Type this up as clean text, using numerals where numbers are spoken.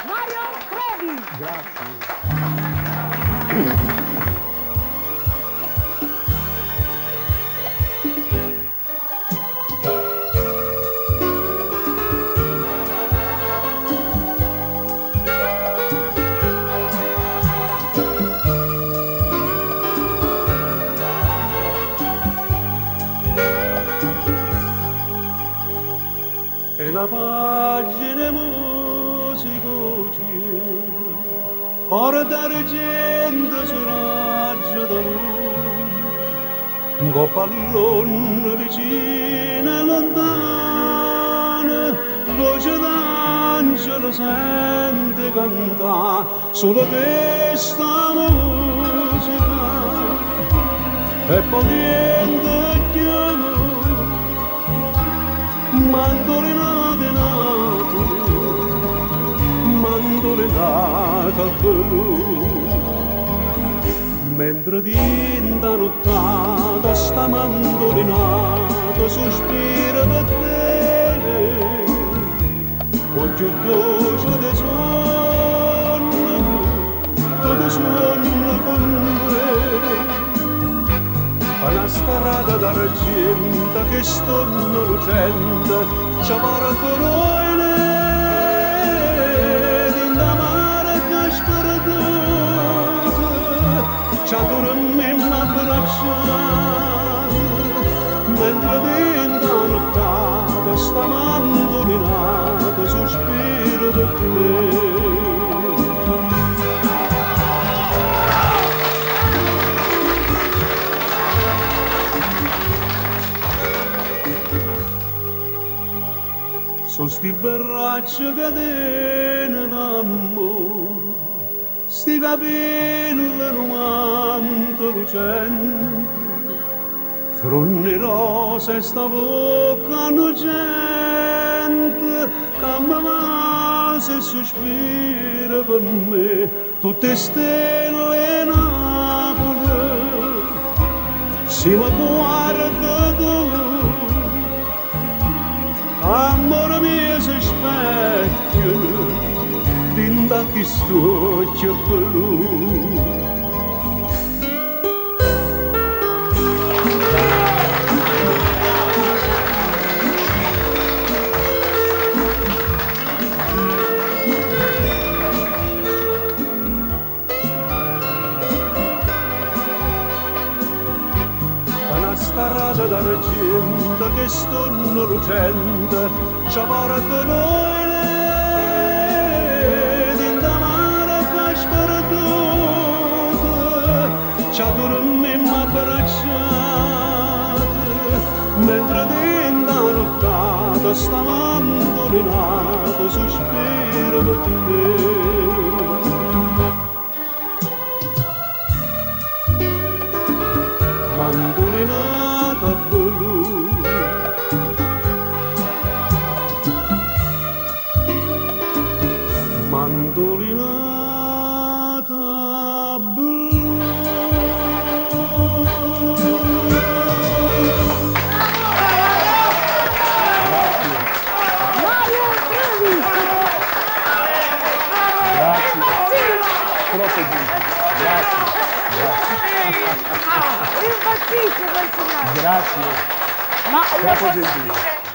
Mario Trevi. Grazie. E la pagina musica ora d'argento su raggio da un pallone vicino e lontano, voce d'angelo sente cantare solo questa musica e poi niente più. Mandolinate mandolinata blu, mentre dinda nottata sta mandolinata sospira per te, con più dolce de sonno, tutto sonno con te. Alla strada d'argento che storno lucente ci porta noi d'inda mare che sperdute ci dormiamo abbracciati mentre d'inda nottata sta mandolinata sospiro per te. So sti berracci catene d'amore, sti capelli numanto lucenti, fronni rose e sta bocca innocente, che mi va se sospira per me, tutte stelle Napoli, si mi guarda tu. Amore mio si specchia dinda questo occhio blu. Una strada d'argento che storno lucente ci porta noi dinda mare che sperdute ci dormiamo abbracciati mentre dinda nottata sta mandolinata sospira per te. Mandolinata blu, mandolinata blu. Mario Trevi. Grazie. Troppo gentile. Grazie. Impazzisce quel signore. Grazie. Ma io Troppo posso gentile. dire